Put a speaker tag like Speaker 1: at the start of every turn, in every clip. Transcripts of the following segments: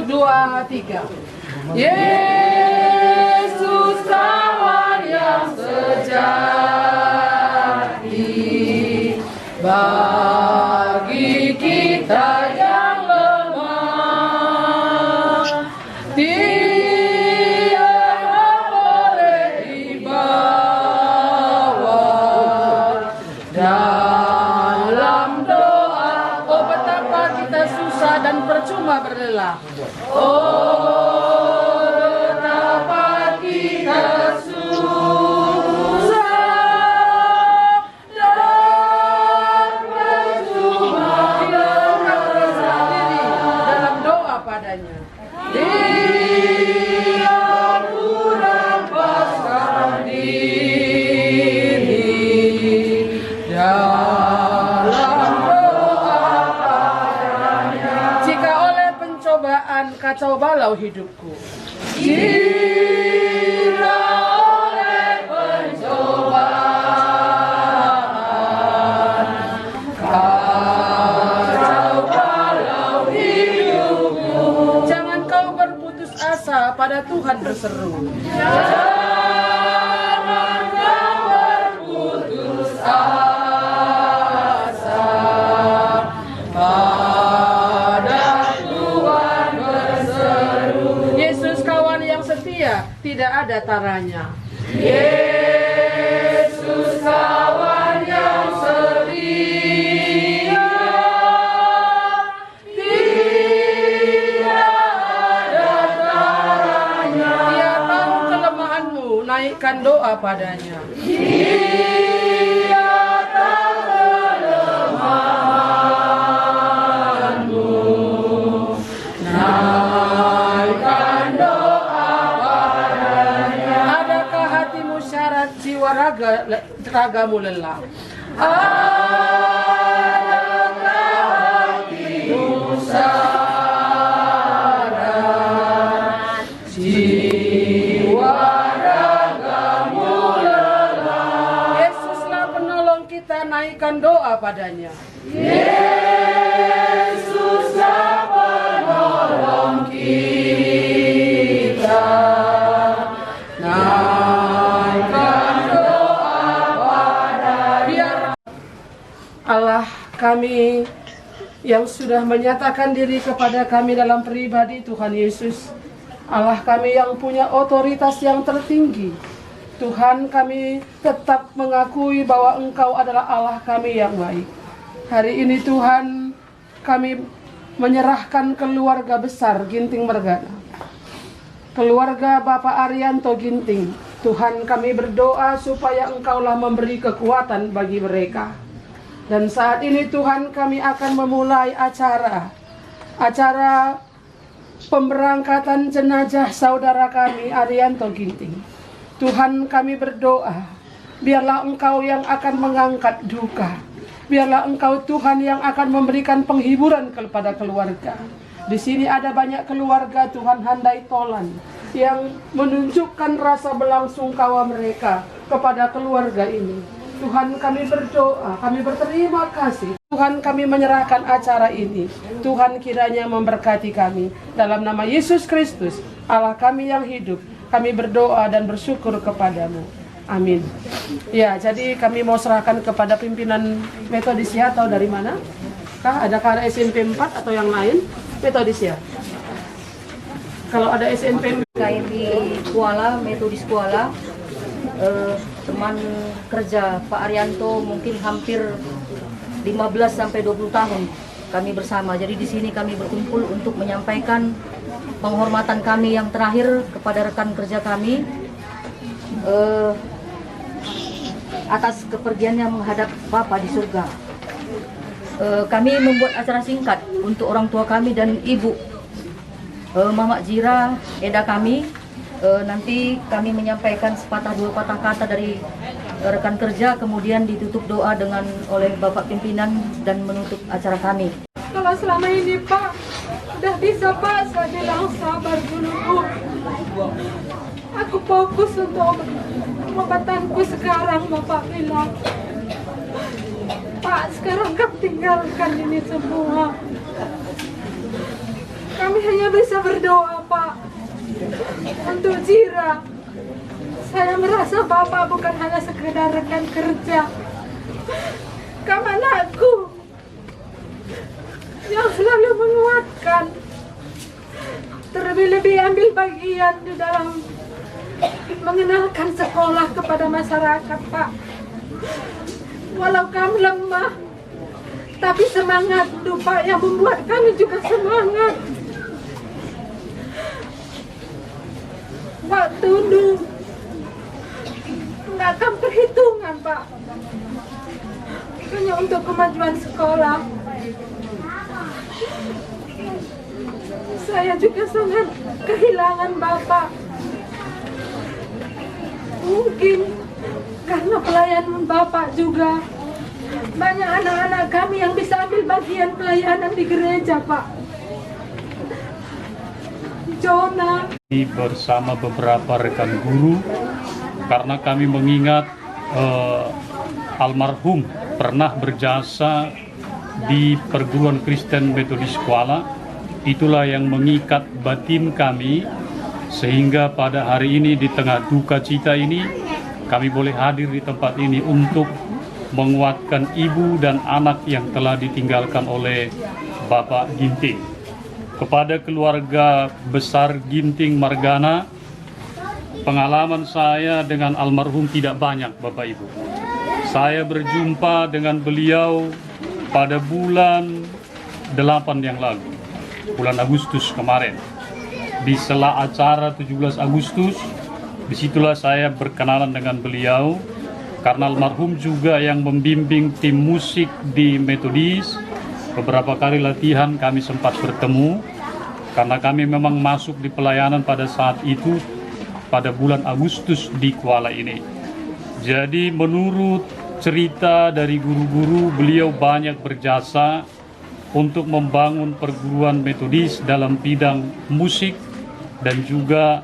Speaker 1: 2, 3. Yesus kawan yang sejati bagi kita yang lemah. Tiada boleh dibawa dalam doa. Oh, betapa kita susah dan percuma berlelah. Oh, betapa kita susah dan percuma berlelah. Dalam doa padanya. Dia kurang pasrah diri dalam doa padanya. Jika oleh pencobaan kacau balau hidupku, jika oleh pencobaan kacau balau hidupku, jangan kau berputus asa, pada Tuhan berseru. Jangan kau berputus asa, pada Tuhan berseru. Yesus kawan yang setia, tidak ada taranya. Yesus kawan yang setia, tidak ada taranya. Dia tahu kelemahanmu, naikkan doa padanya. Dia tahu kelemahanmu, naikkan doa padanya. Adakah hatimu syarat, jiwa ragamu lelah? Adakah hatimu syarat, jiwa ragamu lelah? Yesuslah penolong kita, naikkan doa padanya. Yesuslah penolong kita, naikkan doa padanya. Biar Allah kami yang sudah menyatakan diri kepada kami dalam pribadi Tuhan Yesus, Allah kami yang punya otoritas yang tertinggi, Tuhan, kami tetap mengakui bahwa Engkau adalah Allah kami yang baik. Hari ini Tuhan, kami menyerahkan keluarga besar Ginting Mergana, keluarga Bapak Arianto Ginting. Tuhan, kami berdoa supaya Engkaulah memberi kekuatan bagi mereka. Dan saat ini Tuhan, kami akan memulai acara pemberangkatan jenazah saudara kami Arianto Ginting. Tuhan, kami berdoa, biarlah Engkau yang akan mengangkat duka. Biarlah Engkau Tuhan yang akan memberikan penghiburan kepada keluarga. Di sini ada banyak keluarga Tuhan handai tolan yang menunjukkan rasa belangsungkawa mereka kepada keluarga ini. Tuhan, kami berdoa, kami berterima kasih. Tuhan, kami menyerahkan acara ini. Tuhan, kiranya memberkati kami. Dalam nama Yesus Kristus, Allah kami yang hidup, kami berdoa dan bersyukur kepadamu. Amin. Ya, jadi kami mau serahkan kepada pimpinan Metodis ya, atau dari mana? Adakah SMP 4 atau yang lain? Metodis ya. Kalau ada SMP
Speaker 2: KMI Kuala, Metodis Kuala, teman kerja Pak Arianto mungkin hampir 15 sampai 20 tahun kami bersama. Jadi di sini kami berkumpul untuk menyampaikan penghormatan kami yang terakhir kepada rekan kerja kami atas kepergiannya menghadap Bapa di surga. Kami membuat acara singkat untuk orang tua kami dan ibu Mamak Jira, Eda kami. Nanti kami menyampaikan sepatah dua patah kata dari rekan kerja, kemudian ditutup doa oleh Bapak Pimpinan dan menutup acara kami.
Speaker 3: Kalau selama ini Pak, udah bisa Pak, saya bilang sabar dulu Bu. Aku fokus untuk pengobatanku sekarang, Bapak bilang. Pak, sekarang kau tinggalkan ini semua. Kami hanya bisa berdoa, Pak, untuk Jira. Saya merasa Bapak bukan hanya sekedar rekan kerja, kamu anakku yang selalu menguatkan, terlebih-lebih ambil bagian di dalam mengenalkan sekolah kepada masyarakat, Pak. Walau kamu lemah, tapi semangat itu, Pak, yang membuat kami juga semangat. Waktu itu nggak akan perhitungan, Pak, hanya untuk kemajuan sekolah. Saya juga sangat kehilangan Bapak. Mungkin karena pelayanan Bapak juga banyak anak-anak kami yang bisa ambil bagian pelayanan di gereja, Pak. Jona
Speaker 4: bersama beberapa rekan guru, karena kami mengingat almarhum pernah berjasa di perguruan Kristen Metodis Kuala. Itulah yang mengikat batin kami, sehingga pada hari ini di tengah duka cita ini kami boleh hadir di tempat ini untuk menguatkan ibu dan anak yang telah ditinggalkan oleh Bapak Ginting. Kepada keluarga besar Ginting Margana, pengalaman saya dengan almarhum tidak banyak, Bapak Ibu. Saya berjumpa dengan beliau pada bulan 8 yang lalu, bulan Agustus kemarin. Di sela acara 17 Agustus, disitulah saya berkenalan dengan beliau, karena almarhum juga yang membimbing tim musik di Metodis. Beberapa kali latihan kami sempat bertemu, karena kami memang masuk di pelayanan pada saat itu, pada bulan Agustus di Kuala ini. Jadi menurut cerita dari guru-guru, beliau banyak berjasa untuk membangun perguruan Metodis dalam bidang musik dan juga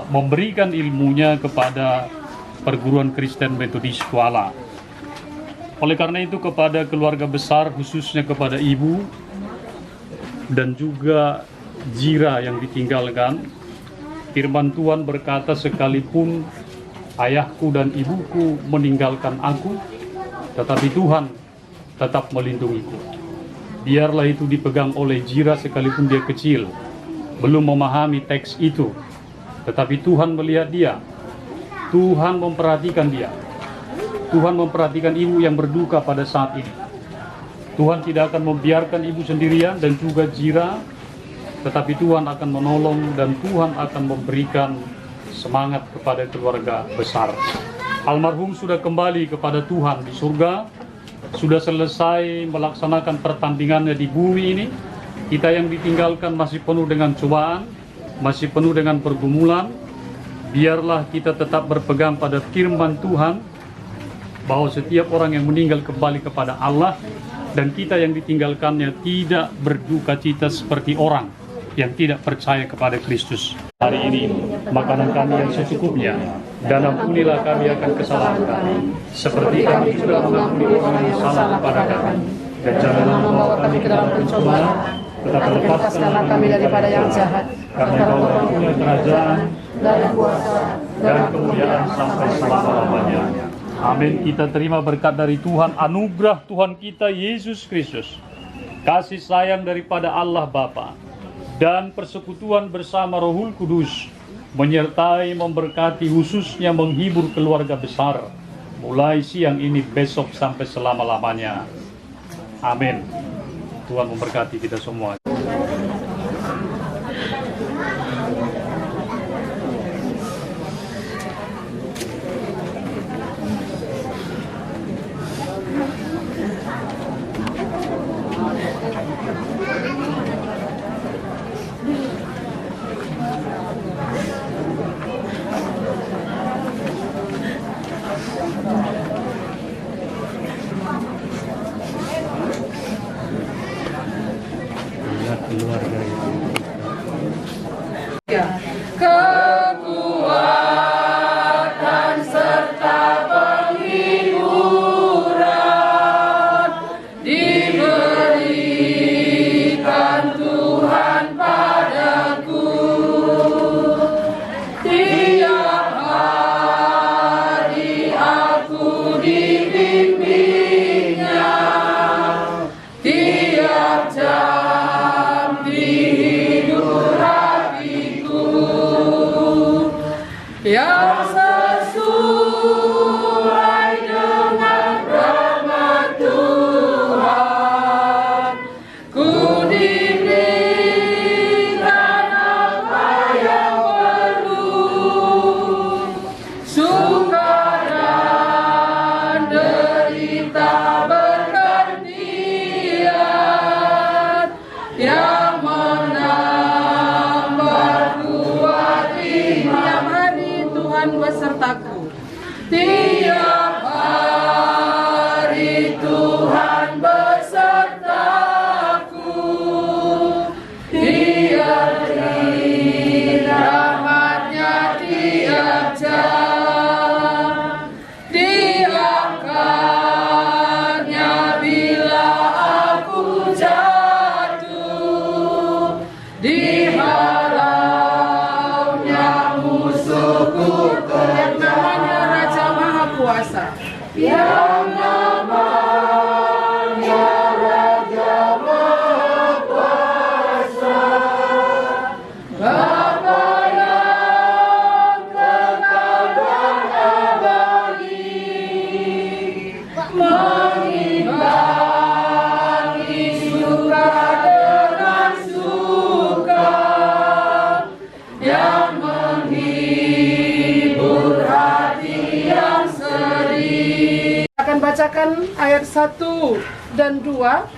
Speaker 4: memberikan ilmunya kepada perguruan Kristen Metodis Kuala. Oleh karena itu, kepada keluarga besar, khususnya kepada ibu dan juga Jira yang ditinggalkan, firman Tuhan berkata, sekalipun ayahku dan ibuku meninggalkan aku, tetapi Tuhan tetap melindungiku. Biarlah itu dipegang oleh Jira sekalipun dia kecil, belum memahami teks itu, tetapi Tuhan melihat dia, Tuhan memperhatikan dia, Tuhan memperhatikan ibu yang berduka pada saat ini. Tuhan tidak akan membiarkan ibu sendirian dan juga Jira, tetapi Tuhan akan menolong dan Tuhan akan memberikan semangat kepada keluarga besar. Almarhum sudah kembali kepada Tuhan di surga, sudah selesai melaksanakan pertandingannya di bumi ini. Kita yang ditinggalkan masih penuh dengan cobaan, masih penuh dengan pergumulan. Biarlah kita tetap berpegang pada firman Tuhan, bahwa setiap orang yang meninggal kembali kepada Allah, dan kita yang ditinggalkannya tidak berduka cita seperti orang yang tidak percaya kepada Kristus. Hari ini makanan kami yang secukupnya, dan ampunilah kami akan kesalahan kami, seperti kami juga mengampuni orang yang salah kepada kami. Dan janganlah membawa kami ke dalam pencobaan, tetapi lepaskanlah kami daripada yang jahat. Karena Engkau punya kerajaan dan kuasa dan kemuliaan sampai selama-lamanya. Amin. Kita terima berkat dari Tuhan, anugerah Tuhan kita Yesus Kristus, kasih sayang daripada Allah Bapa, dan persekutuan bersama Rohul Kudus menyertai, memberkati, khususnya menghibur keluarga besar mulai siang ini, besok sampai selama-lamanya. Amin. Tuhan memberkati kita semua. Keluarga itu.
Speaker 1: Kekuatan serta penghiburan diberikan Tuhan pada kuasa. Yang namanya Raja Maha Kuasa, Bapa yang kekal dan abadi, mengimbangi suka dengan suka, yang menghibur hati yang sedih. Akan bacakan ayat 1 dan 2.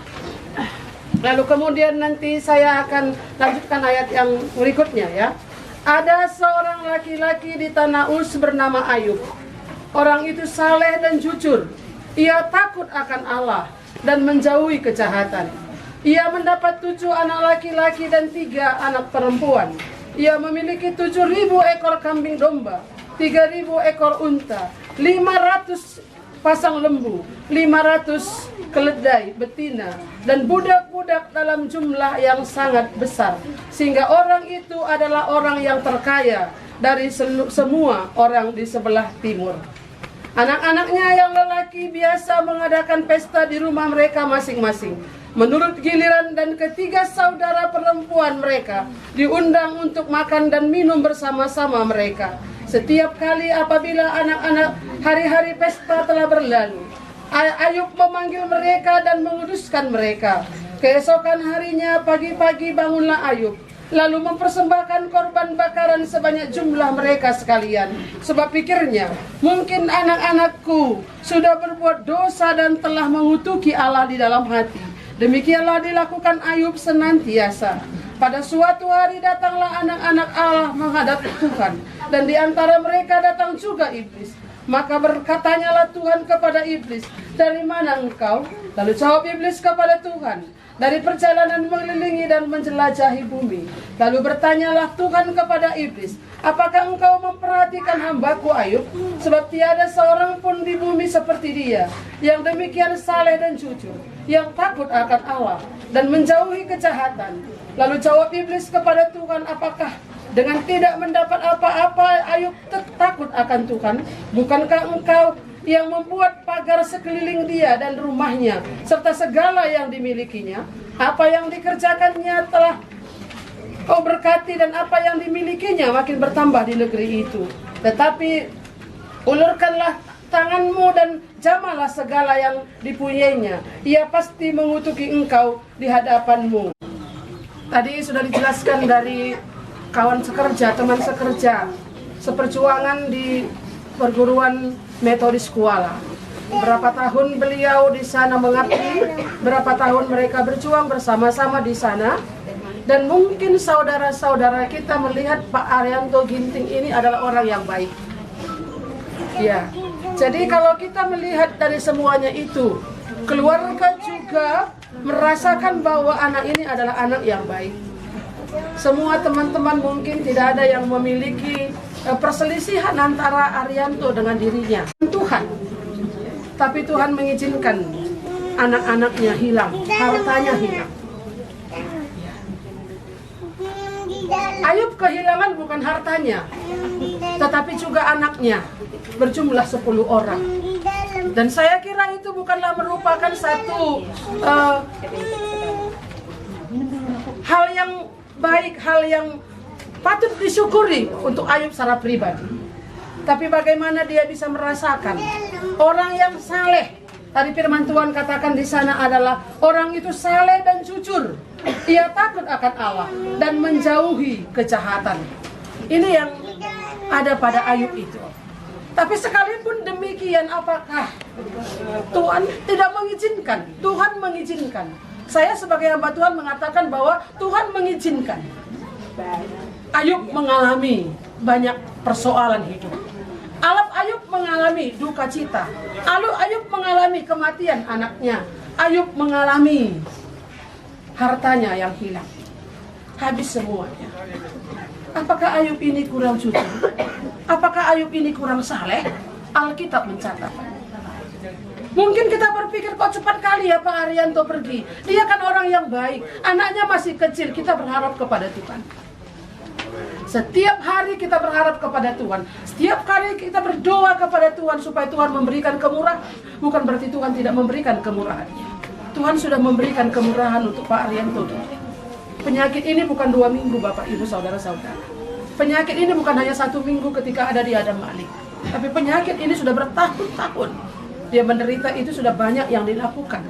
Speaker 1: Lalu kemudian nanti saya akan lanjutkan ayat yang berikutnya ya. Ada seorang laki-laki di tanah Uz bernama Ayub. Orang itu saleh dan jujur. Ia takut akan Allah dan menjauhi kejahatan. Ia mendapat 7 anak laki-laki dan 3 anak perempuan. Ia memiliki 7.000 ekor kambing domba, 3.000 ekor unta, 500 pasang lembu, 500 keledai betina, dan budak-budak dalam jumlah yang sangat besar. Sehingga orang itu adalah orang yang terkaya dari semua orang di sebelah timur. Anak-anaknya yang lelaki biasa mengadakan pesta di rumah mereka masing-masing. Menurut giliran, dan ketiga saudara perempuan mereka diundang untuk makan dan minum bersama-sama mereka. Setiap kali apabila anak-anak hari-hari pesta telah berlalu, Ayub memanggil mereka dan menguduskan mereka. Keesokan harinya pagi-pagi bangunlah Ayub, lalu mempersembahkan korban bakaran sebanyak jumlah mereka sekalian. Sebab pikirnya, mungkin anak-anakku sudah berbuat dosa dan telah mengutuki Allah di dalam hati. Demikianlah dilakukan Ayub senantiasa. Pada suatu hari datanglah anak-anak Allah menghadap Tuhan, dan di antara mereka datang juga iblis. Maka berkatanyalah Tuhan kepada iblis, "Dari mana engkau?" Lalu jawab iblis kepada Tuhan, "Dari perjalanan mengelilingi dan menjelajahi bumi." Lalu bertanyalah Tuhan kepada iblis, "Apakah engkau memperhatikan hambaku Ayub? Sebab tiada seorang pun di bumi seperti dia, yang demikian saleh dan jujur, yang takut akan Allah dan menjauhi kejahatan." Lalu jawab iblis kepada Tuhan, "Apakah dengan tidak mendapat apa-apa Ayub takut akan Tuhan? Bukankah engkau yang membuat pagar sekeliling dia dan rumahnya, serta segala yang dimilikinya? Apa yang dikerjakannya telah kau berkati, dan apa yang dimilikinya makin bertambah di negeri itu. Tetapi ulurkanlah tanganmu dan jamalah segala yang dipunyainya. Ia pasti mengutuki engkau di hadapanmu." Tadi sudah dijelaskan dari kawan sekerja, teman sekerja, seperjuangan di perguruan Metodis Kuala. Berapa tahun beliau di sana mengabdi, berapa tahun mereka berjuang bersama-sama di sana. Dan mungkin saudara-saudara kita melihat Pak Arianto Ginting ini adalah orang yang baik. Ya, jadi kalau kita melihat dari semuanya itu, keluarga juga merasakan bahwa anak ini adalah anak yang baik. Semua teman-teman mungkin tidak ada yang memiliki perselisihan antara Arianto dengan dirinya. Tuhan, tapi Tuhan mengizinkan anak-anaknya hilang, hartanya hilang. Ayub kehilangan bukan hartanya, tetapi juga anaknya, berjumlah 10 orang. Dan saya kira itu bukanlah merupakan satu hal yang baik, hal yang patut disyukuri untuk Ayub secara pribadi. Tapi bagaimana dia bisa merasakan orang yang saleh? Tadi firman Tuhan katakan di sana adalah orang itu saleh dan jujur. Ia takut akan Allah dan menjauhi kejahatan. Ini yang ada pada Ayub itu. Tapi sekalipun demikian, apakah Tuhan tidak mengizinkan? Tuhan mengizinkan. Saya sebagai hamba Tuhan mengatakan bahwa Tuhan mengizinkan Ayub mengalami banyak persoalan hidup. Ayub mengalami duka cita. Ayub mengalami kematian anaknya. Ayub mengalami hartanya yang hilang. Habis semuanya. Apakah Ayub ini kurang jujur? Apakah Ayub ini kurang saleh? Alkitab mencatat. Mungkin kita berpikir kok cepat kali ya Pak Arianto pergi. Dia kan orang yang baik. Anaknya masih kecil. Kita berharap kepada Tuhan. Setiap hari kita berharap kepada Tuhan. Setiap kali kita berdoa kepada Tuhan supaya Tuhan memberikan kemurahan. Bukan berarti Tuhan tidak memberikan kemurahannya. Tuhan sudah memberikan kemurahan untuk Pak Arianto. Penyakit ini bukan 2 minggu Bapak Ibu Saudara-saudara. Penyakit ini bukan hanya 1 minggu ketika ada di Adam Malik. Tapi penyakit ini sudah bertahun-tahun. Dia menderita, itu sudah banyak yang dilakukan.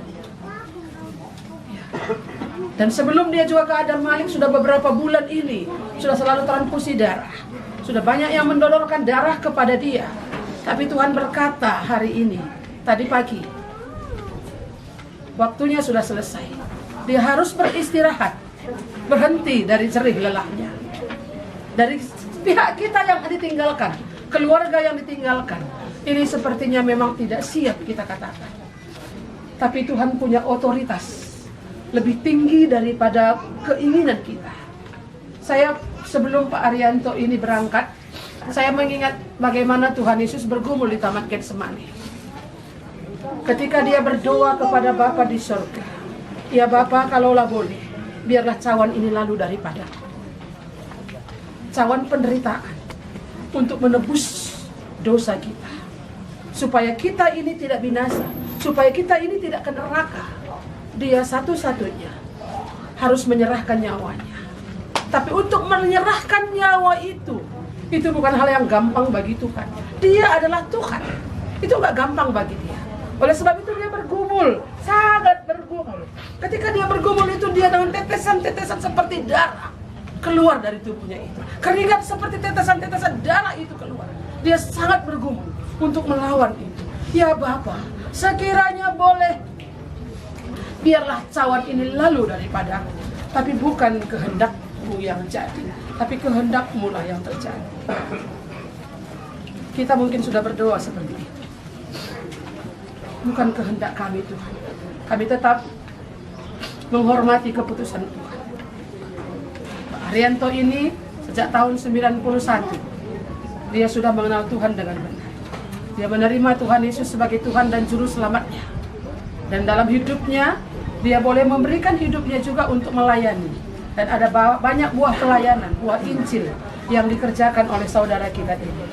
Speaker 1: Dan sebelum dia juga ke Adam Malik, sudah beberapa bulan ini sudah selalu transfusi darah. Sudah banyak yang mendonorkan darah kepada dia. Tapi Tuhan berkata hari ini, tadi pagi, waktunya sudah selesai. Dia harus beristirahat, berhenti dari jerih lelahnya. Dari pihak kita yang ditinggalkan, keluarga yang ditinggalkan, ini sepertinya memang tidak siap kita katakan. Tapi Tuhan punya otoritas lebih tinggi daripada keinginan kita. Saya sebelum Pak Arianto ini berangkat, saya mengingat bagaimana Tuhan Yesus bergumul di Taman Getsemani. Ketika dia berdoa kepada Bapa di surga, ya Bapa, kalaulah boleh, biarlah cawan ini lalu daripada cawan penderitaan untuk menebus dosa kita, supaya kita ini tidak binasa, supaya kita ini tidak ke neraka. Dia satu-satunya harus menyerahkan nyawanya. Tapi untuk menyerahkan nyawa itu bukan hal yang gampang bagi Tuhan. Dia adalah Tuhan. Itu nggak gampang bagi dia. Oleh sebab itu dia bergumul, sangat bergumul. Ketika dia bergumul itu dia dengan tetesan-tetesan seperti darah keluar dari tubuhnya itu. Keringat seperti tetesan-tetesan darah itu keluar. Dia sangat bergumul untuk melawan itu. Ya Bapa, sekiranya boleh, biarlah cawan ini lalu daripadaku. Tapi bukan kehendakmu yang jadi, tapi kehendakmu lah yang terjadi. Kita mungkin sudah berdoa seperti itu. Bukan kehendak kami Tuhan. Kami tetap menghormati keputusan Tuhan. Pak Arianto ini sejak tahun 91, dia sudah mengenal Tuhan dengan benar. Dia menerima Tuhan Yesus sebagai Tuhan dan Juru Selamatnya. Dan dalam hidupnya, dia boleh memberikan hidupnya juga untuk melayani. Dan ada banyak buah pelayanan, buah Injil yang dikerjakan oleh saudara kita ini.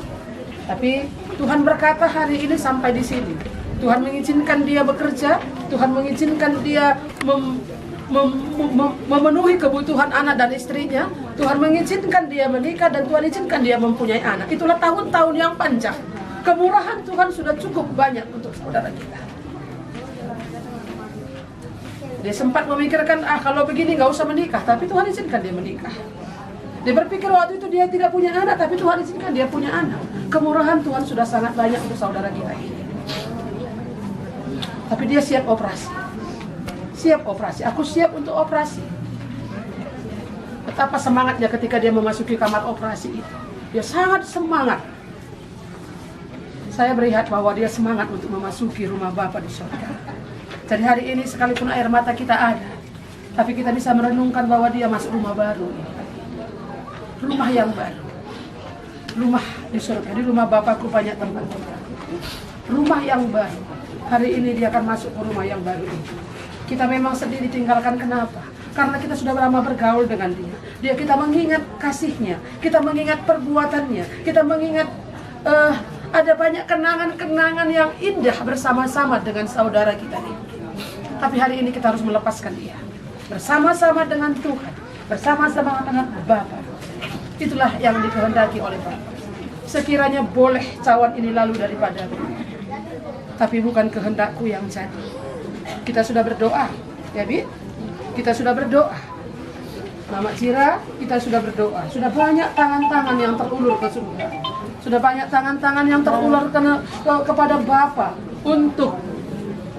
Speaker 1: Tapi Tuhan berkata hari ini sampai di sini. Tuhan mengizinkan dia bekerja, Tuhan mengizinkan dia memenuhi kebutuhan anak dan istrinya. Tuhan mengizinkan dia menikah dan Tuhan izinkan dia mempunyai anak. Itulah tahun-tahun yang panjang. Kemurahan Tuhan sudah cukup banyak untuk saudara kita. Dia sempat memikirkan, kalau begini nggak usah menikah, tapi Tuhan izinkan dia menikah. Dia berpikir waktu itu dia tidak punya anak, tapi Tuhan izinkan dia punya anak. Kemurahan Tuhan sudah sangat banyak untuk saudara kita ini. Tapi dia siap operasi. Siap operasi, aku siap untuk operasi. Betapa semangatnya ketika dia memasuki kamar operasi itu. Dia sangat semangat. Saya melihat bahwa dia semangat untuk memasuki rumah Bapa di surga. Jadi hari ini sekalipun air mata kita ada, tapi kita bisa merenungkan bahwa dia masuk rumah baru. Rumah yang baru. Rumah di surga. Di rumah Bapakku banyak tempat. Rumah yang baru. Hari ini dia akan masuk ke rumah yang baru ini. Kita memang sedih ditinggalkan, kenapa? Karena kita sudah lama bergaul dengan dia. Kita mengingat kasihnya, kita mengingat perbuatannya, kita mengingat ada banyak kenangan-kenangan yang indah bersama-sama dengan saudara kita ini. Tapi hari ini kita harus melepaskan dia. Bersama-sama dengan Tuhan, bersama-sama dengan Bapa. Itulah yang dikehendaki oleh Bapa. Sekiranya boleh cawan ini lalu daripadaku, tapi bukan kehendakku yang jadi. Kita sudah berdoa, ya Bi? Kita sudah berdoa. Mama Cira, kita sudah berdoa. Sudah banyak tangan-tangan yang terulur ke surga. Sudah banyak tangan-tangan yang terulur kepada Bapa untuk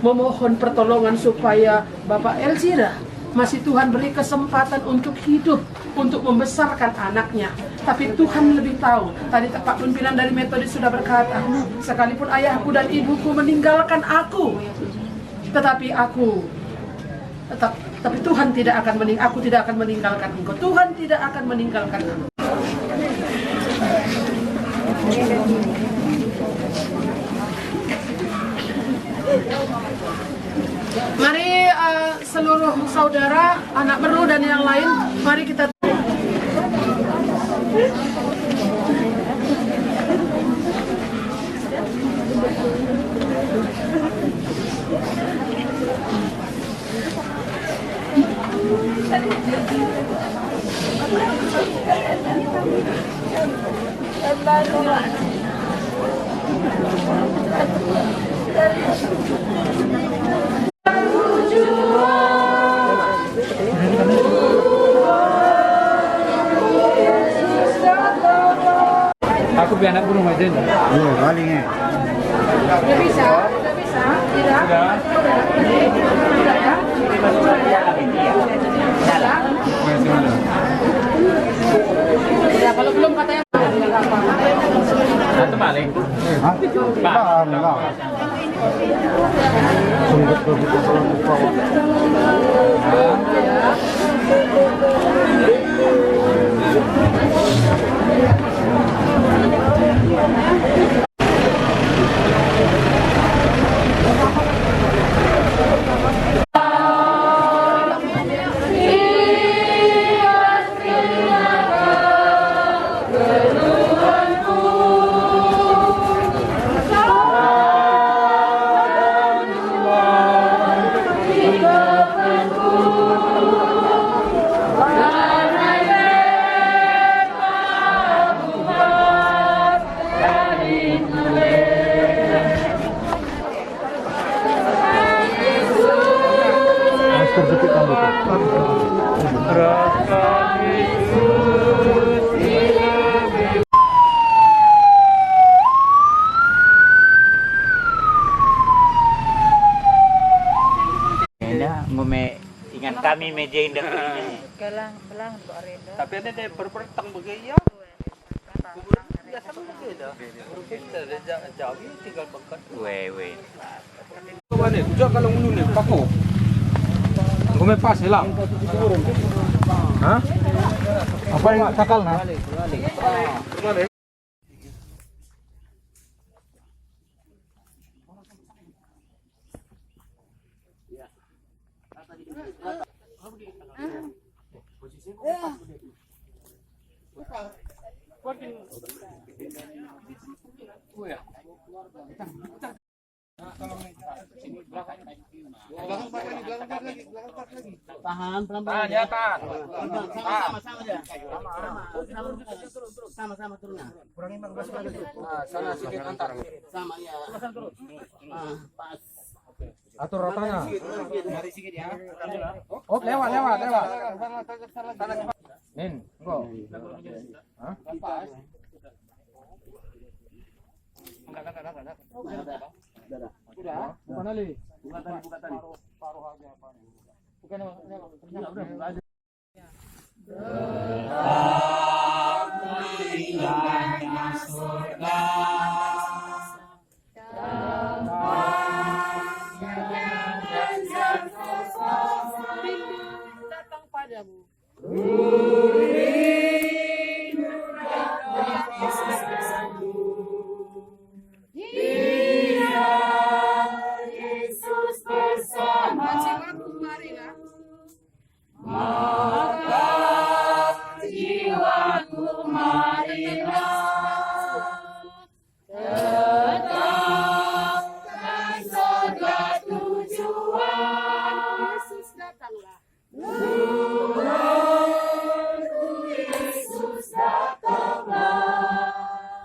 Speaker 1: memohon pertolongan supaya Bapak Elzira masih Tuhan beri kesempatan untuk hidup, untuk membesarkan anaknya. Tapi Tuhan lebih tahu. Tadi Pak pimpinan dari Metodis sudah berkata, sekalipun ayahku dan ibuku meninggalkan aku, tetapi Tuhan tidak akan aku tidak akan meninggalkan engkau. Tuhan tidak akan meninggalkan aku. Mari seluruh saudara, anak meru dan yang lain, mari kita
Speaker 5: Aku biar anak burung aja.
Speaker 6: Iya, paling ya.
Speaker 1: Udah bisa? Udah bisa? Tidak? Sudah ya? Ya, kalau belum katanya nggak apa-apa.
Speaker 5: Satu balik.
Speaker 6: Hah? Enggak. Sungguh begitu belum dibawa. Terjepit
Speaker 7: ingat kami meja indah ini.
Speaker 5: Tapi ada deh perpertang begaya. Biasa begitu. Kita jauh tinggal bekat.
Speaker 7: Weh.
Speaker 5: Mana? Ujak kalau ulu ni paku. Aku main pas lah. Hah?
Speaker 6: Apa yang cakal nah?
Speaker 8: Tahan pelan-pelan.
Speaker 5: Tahan ya, tahan.
Speaker 8: Sama-sama aja. Sama-sama turunnya.
Speaker 6: Kurangin Bang Bas lagi.
Speaker 5: Sana sedikit antar.
Speaker 8: Sama ya. Pas.
Speaker 6: Atur rotanya.
Speaker 8: Dari sedikit ya.
Speaker 6: Oh, lewat. Nin, enggak. Hah? Udah. Bukan Ali. Bukan tadi. Paruh aja apa. Bukan udah.
Speaker 1: Datang padamu. Jiwaku marilah. Yesus datanglah.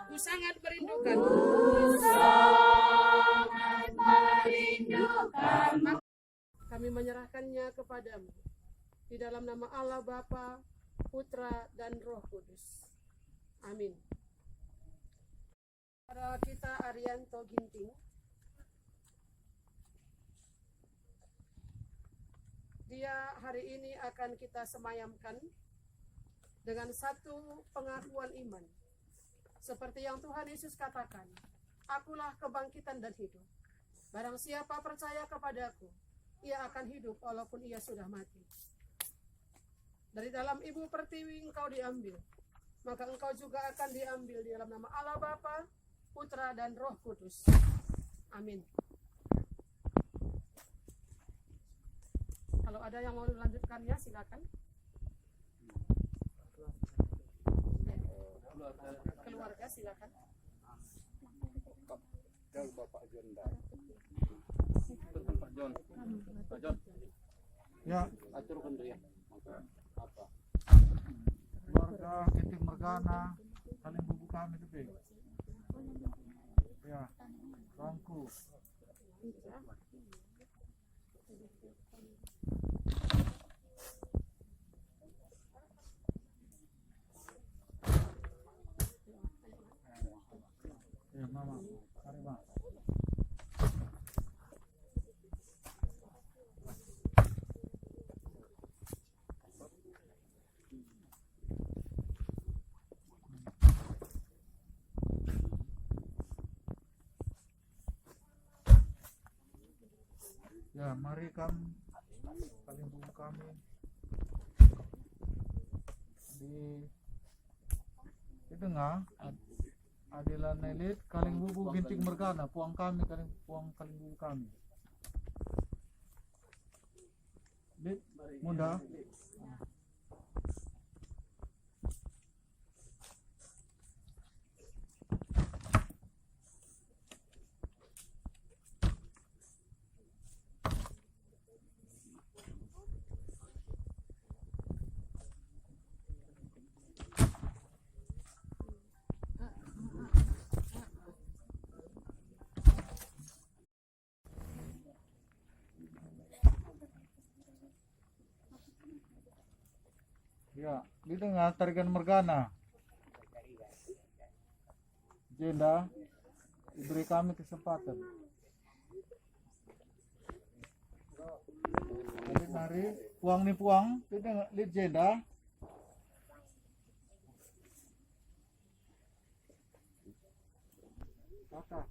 Speaker 1: Ku sangat merindukan. Kami menyerahkannya kepadamu. Di dalam nama Allah Bapa, Putra, dan Roh Kudus. Amin. Saudara kita Arianto Ginting, dia hari ini akan kita semayamkan dengan satu pengakuan iman. Seperti yang Tuhan Yesus katakan, akulah kebangkitan dan hidup. Barang siapa percaya kepadaku, ia akan hidup walaupun ia sudah mati. Dari dalam ibu pertiwi engkau diambil, maka engkau juga akan diambil di dalam nama Allah Bapa, Putra, dan Roh Kudus. Amin. Kalau ada yang mau melanjutkannya, silakan. Keluarga, silakan.
Speaker 5: Bapak John.
Speaker 6: Ya,
Speaker 5: Aturkan dia.
Speaker 6: Keluarga Ginting Mergana, Kaling Bubu kami lebih. Ya, Rangku. Ya, mama, mari ma. Ya, mari kami Kaling Bubu kami di tengah Adilan Nelit Kaling Bubu Ginting Mergana, puang kami puang Kaling Bubu kami. Lit, muda. Ya, di tengah Tarigan Mergana. Jenda, diberi kami kesempatan. Jadi mari, puang nih puang, di tengah di jenda. Kakak.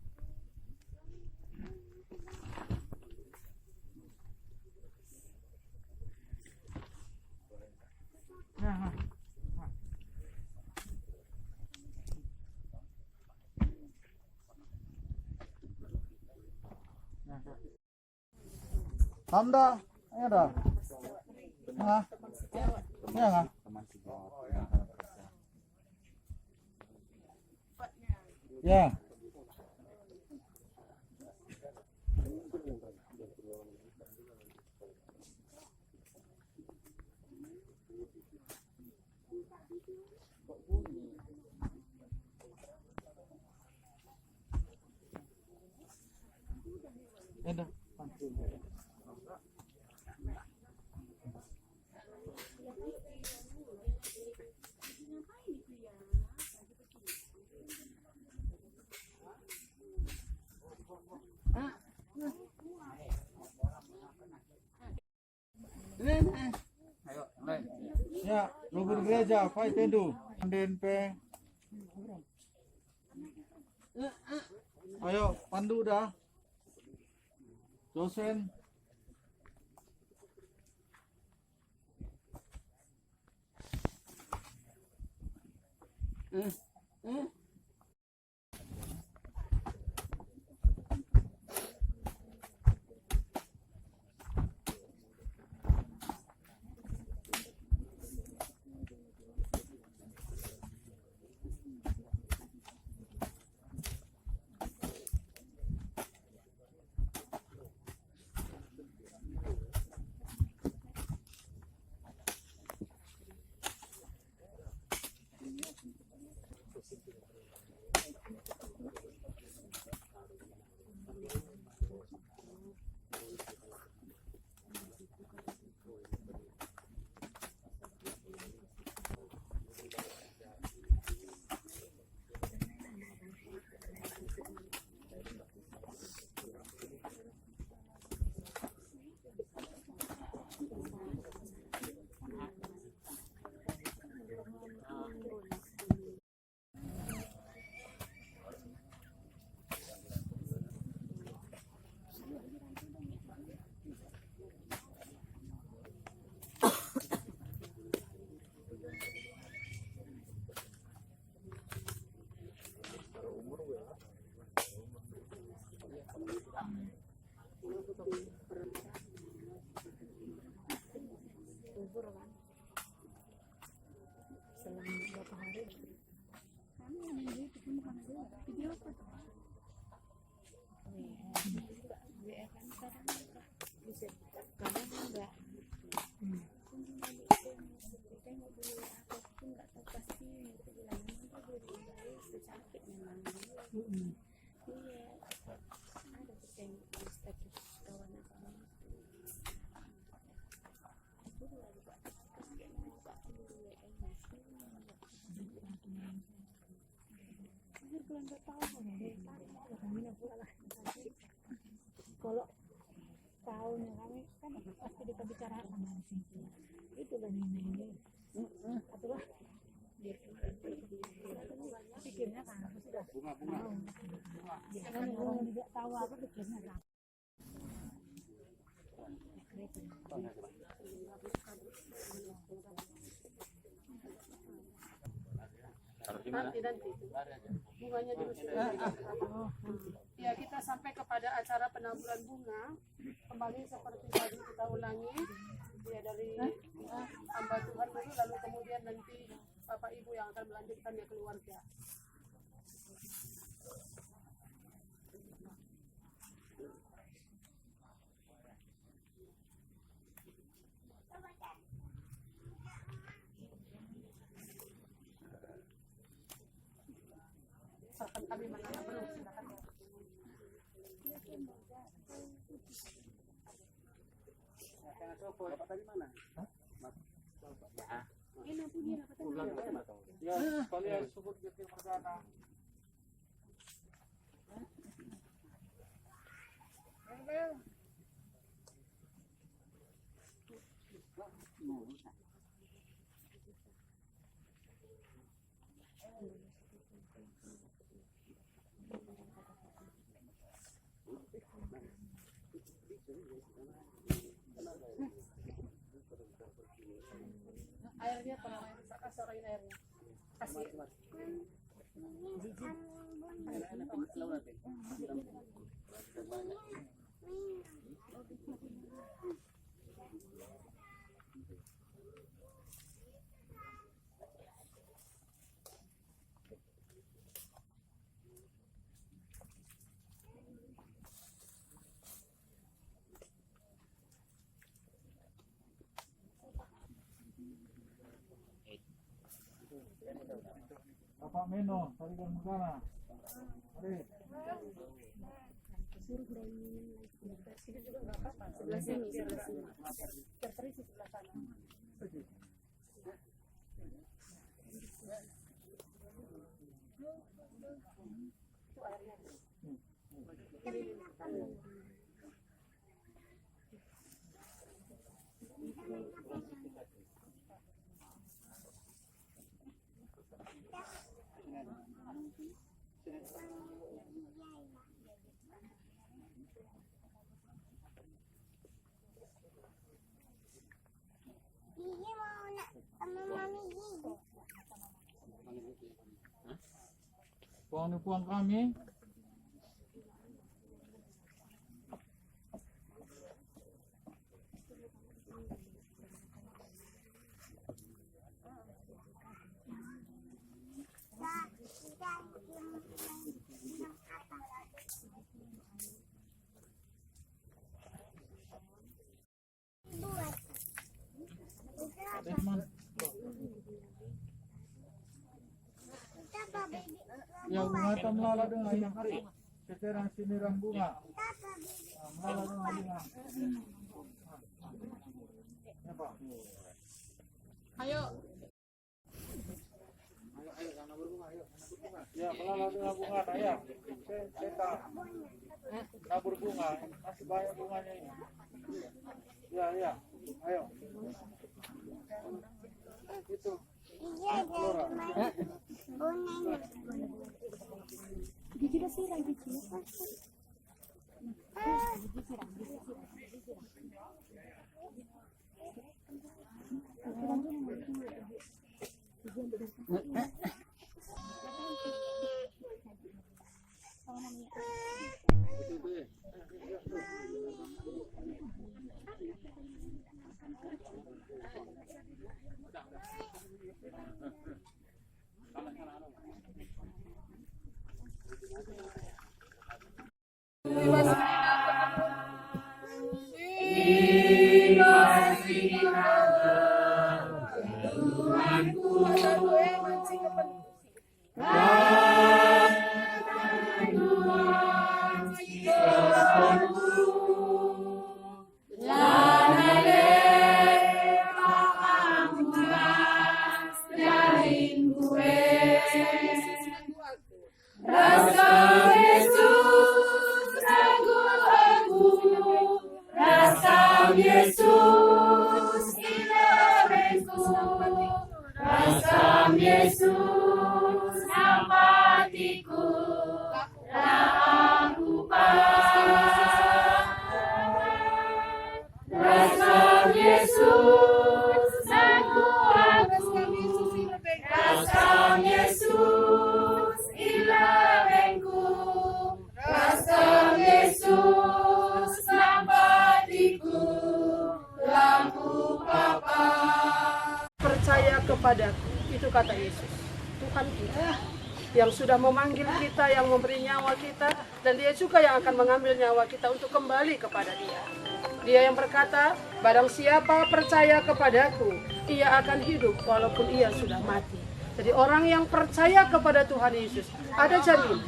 Speaker 6: Nah, Hamda, ya dah. Nah, ya nggak? Ya. Ada. Ya, logo gereja, Pai Tendu, DNP. Ayo, pandu dah. Dosen.
Speaker 3: Kalau tahunnya kami kan pasti dibicarakan di sini. Itu dan ini. Itulah pikirnya kan aku sudah bunga. Ya kan orang tidak tahu apa pikirnya kan.
Speaker 1: Nanti bunganya dulu sudah. Ya, kita sampai kepada acara penamburan bunga. Kembali seperti tadi kita ulangi. Ya, dari hamba Tuhan dulu, lalu kemudian nanti Bapak Ibu yang akan melanjutkan ya keluarga. Silakan kami menanam dulu, silakan.
Speaker 6: Ya, kalian sebut Ginting Mergana.
Speaker 1: Airnya tolong sorain airnya. Kasih.
Speaker 6: Bapak Meno, Tarigan Mergana. Mari.
Speaker 1: Sebelah sini, sebelah sini. Terperisi sebelah sana. Itu airnya.
Speaker 6: Puang kami. Ya, bunga tak melala dengan yang hari. Sekarang sinirang bunga. Melala dengan bunga. Ya, Pak.
Speaker 1: Ayo.
Speaker 6: Ayo, jangan berbunga, ayo. Ya, melala dengan bunga, ya. Saya nabur bunga, masih banyak bunganya ini. Ya, ayo. Itu. Flora.
Speaker 3: Gigi dah siram gigi.
Speaker 1: Tuhanku yang mancing kepenuh. Percaya kepadaku, itu kata Yesus, Tuhan kita yang sudah memanggil kita, yang memberi nyawa kita, dan Dia juga yang akan mengambil nyawa kita untuk kembali kepada Dia. Dia yang berkata, barang siapa percaya kepadaku, ia akan hidup walaupun ia sudah mati. Jadi orang yang percaya kepada Tuhan Yesus ada jaminan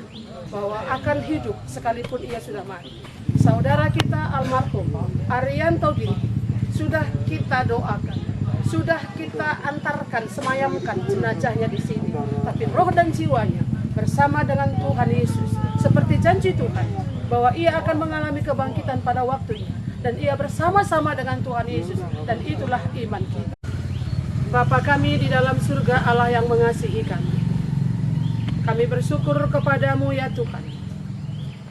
Speaker 1: bahwa akan hidup sekalipun ia sudah mati. Saudara kita almarhum Arianto Ginting sudah kita doakan, sudah kita antarkan, semayamkan jenazahnya di sini. Tapi roh dan jiwanya bersama dengan Tuhan Yesus, seperti janji Tuhan bahwa ia akan mengalami kebangkitan pada waktunya, dan ia bersama-sama dengan Tuhan Yesus, dan itulah iman kita. Bapa kami di dalam surga, Allah yang mengasihi kami bersyukur kepadamu ya Tuhan.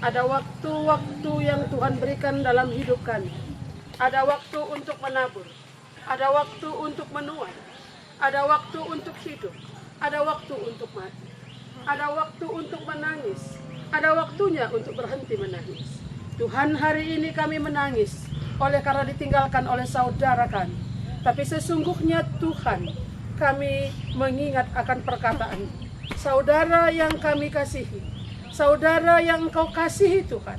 Speaker 1: Ada waktu-waktu yang Tuhan berikan dalam hidup kami. Ada waktu untuk menabur, ada waktu untuk menuai, ada waktu untuk hidup, ada waktu untuk mati, ada waktu untuk menangis, ada waktunya untuk berhenti menangis. Tuhan, hari ini kami menangis oleh karena ditinggalkan oleh saudara kami. Tapi sesungguhnya Tuhan, kami mengingat akan perkataan saudara yang kami kasihi, saudara yang Engkau kasihi Tuhan.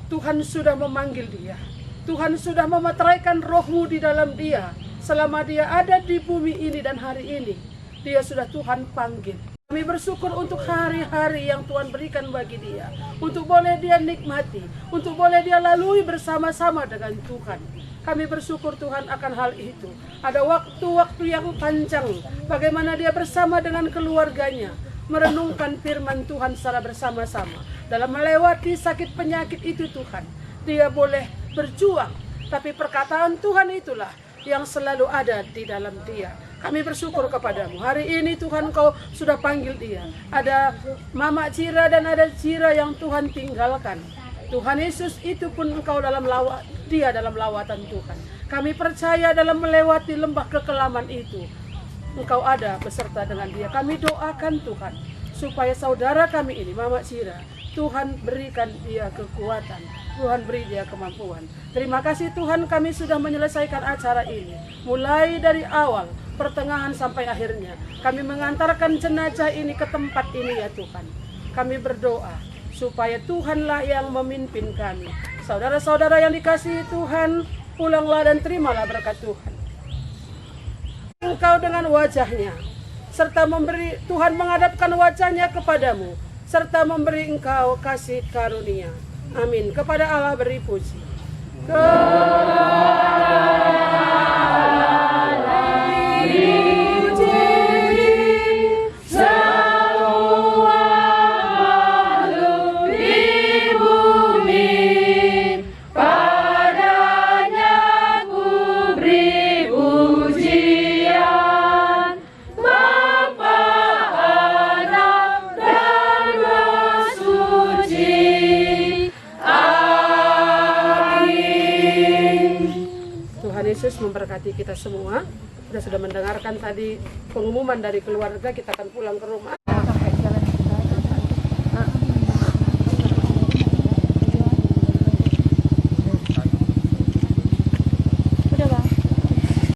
Speaker 1: Tuhan sudah memanggil dia. Tuhan sudah memeteraikan roh-Mu di dalam dia. Selama dia ada di bumi ini dan hari ini, dia sudah Tuhan panggil. Kami bersyukur untuk hari-hari yang Tuhan berikan bagi dia. Untuk boleh dia nikmati, untuk boleh dia lalui bersama-sama dengan Tuhan. Kami bersyukur Tuhan akan hal itu. Ada waktu-waktu yang panjang, bagaimana dia bersama dengan keluarganya, merenungkan firman Tuhan secara bersama-sama. Dalam melewati sakit penyakit itu Tuhan, dia boleh berjuang, tapi perkataan Tuhan itulah yang selalu ada di dalam dia. Kami bersyukur kepadamu. Hari ini Tuhan Kau sudah panggil dia. Ada Mama Cira dan ada Cira yang Tuhan tinggalkan. Tuhan Yesus itu pun Engkau dalam dalam lawatan Tuhan. Kami percaya dalam melewati lembah kekelaman itu, Engkau ada beserta dengan dia. Kami doakan Tuhan, supaya saudara kami ini, Mama Cira, Tuhan berikan dia kekuatan, Tuhan beri dia kemampuan. Terima kasih Tuhan, kami sudah menyelesaikan acara ini. Mulai dari awal, pertengahan sampai akhirnya. Kami mengantarkan jenazah ini ke tempat ini ya Tuhan. Kami berdoa supaya Tuhanlah yang memimpin kami. Saudara-saudara yang dikasihi Tuhan, pulanglah dan terimalah berkat Tuhan. Engkau dengan wajahnya, serta memberi, Tuhan menghadapkan wajahnya kepadamu, serta memberi engkau kasih karunia. Amin. Kepada Allah beri puji. Yesus memberkati kita semua. Kita sudah mendengarkan tadi pengumuman dari keluarga, kita akan pulang ke rumah.